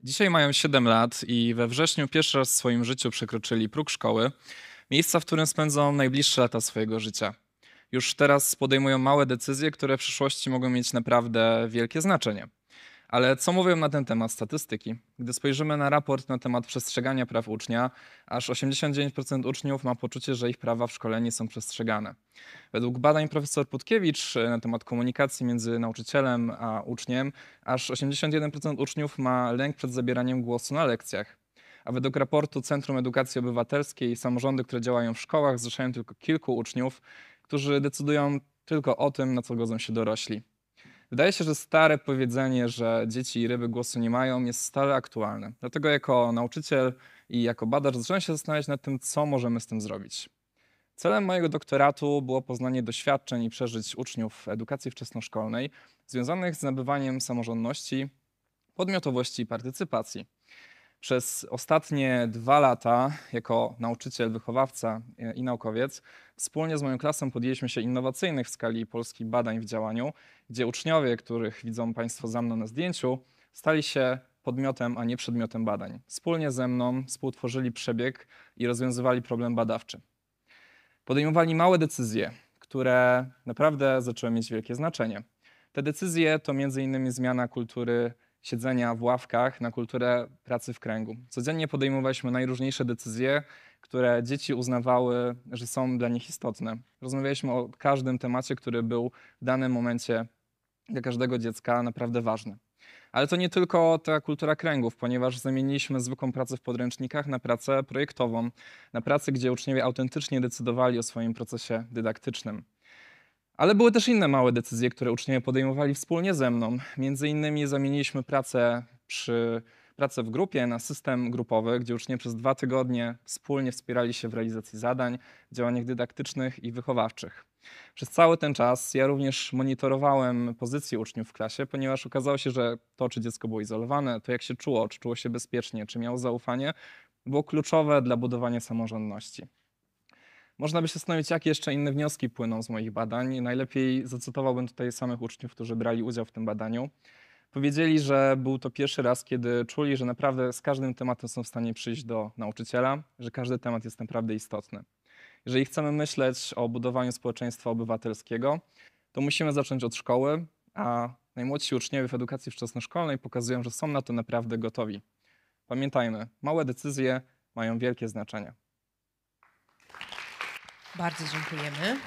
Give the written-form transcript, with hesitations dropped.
Dzisiaj mają 7 lat i we wrześniu pierwszy raz w swoim życiu przekroczyli próg szkoły, miejsca, w którym spędzą najbliższe lata swojego życia. Już teraz podejmują małe decyzje, które w przyszłości mogą mieć naprawdę wielkie znaczenie. Ale co mówią na ten temat statystyki? Gdy spojrzymy na raport na temat przestrzegania praw ucznia, aż 89% uczniów ma poczucie, że ich prawa w szkole nie są przestrzegane. Według badań profesor Putkiewicz na temat komunikacji między nauczycielem a uczniem, aż 81% uczniów ma lęk przed zabieraniem głosu na lekcjach. A według raportu Centrum Edukacji Obywatelskiej samorządy, które działają w szkołach, zrzeszają tylko kilku uczniów, którzy decydują tylko o tym, na co godzą się dorośli. Wydaje się, że stare powiedzenie, że dzieci i ryby głosu nie mają, jest stale aktualne. Dlatego jako nauczyciel i jako badacz zacząłem się zastanawiać nad tym, co możemy z tym zrobić. Celem mojego doktoratu było poznanie doświadczeń i przeżyć uczniów edukacji wczesnoszkolnej związanych z nabywaniem samorządności, podmiotowości i partycypacji. Przez ostatnie 2 lata jako nauczyciel, wychowawca i naukowiec wspólnie z moją klasą podjęliśmy się innowacyjnych w skali Polski badań w działaniu, gdzie uczniowie, których widzą Państwo za mną na zdjęciu, stali się podmiotem, a nie przedmiotem badań. Wspólnie ze mną współtworzyli przebieg i rozwiązywali problem badawczy. Podejmowali małe decyzje, które naprawdę zaczęły mieć wielkie znaczenie. Te decyzje to m.in. zmiana kultury siedzenia w ławkach na kulturę pracy w kręgu. Codziennie podejmowaliśmy najróżniejsze decyzje, które dzieci uznawały, że są dla nich istotne. Rozmawialiśmy o każdym temacie, który był w danym momencie dla każdego dziecka naprawdę ważny. Ale to nie tylko ta kultura kręgów, ponieważ zamieniliśmy zwykłą pracę w podręcznikach na pracę projektową, na pracę, gdzie uczniowie autentycznie decydowali o swoim procesie dydaktycznym. Ale były też inne małe decyzje, które uczniowie podejmowali wspólnie ze mną. Między innymi zamieniliśmy pracę w grupie na system grupowy, gdzie uczniowie przez 2 tygodnie wspólnie wspierali się w realizacji zadań, działaniach dydaktycznych i wychowawczych. Przez cały ten czas ja również monitorowałem pozycję uczniów w klasie, ponieważ okazało się, że to, czy dziecko było izolowane, to jak się czuło, czy czuło się bezpiecznie, czy miało zaufanie, było kluczowe dla budowania samorządności. Można by się zastanowić, jakie jeszcze inne wnioski płyną z moich badań. Najlepiej zacytowałbym tutaj samych uczniów, którzy brali udział w tym badaniu. Powiedzieli, że był to pierwszy raz, kiedy czuli, że naprawdę z każdym tematem są w stanie przyjść do nauczyciela, że każdy temat jest naprawdę istotny. Jeżeli chcemy myśleć o budowaniu społeczeństwa obywatelskiego, to musimy zacząć od szkoły, a najmłodsi uczniowie w edukacji wczesnoszkolnej pokazują, że są na to naprawdę gotowi. Pamiętajmy, małe decyzje mają wielkie znaczenie. Bardzo dziękujemy.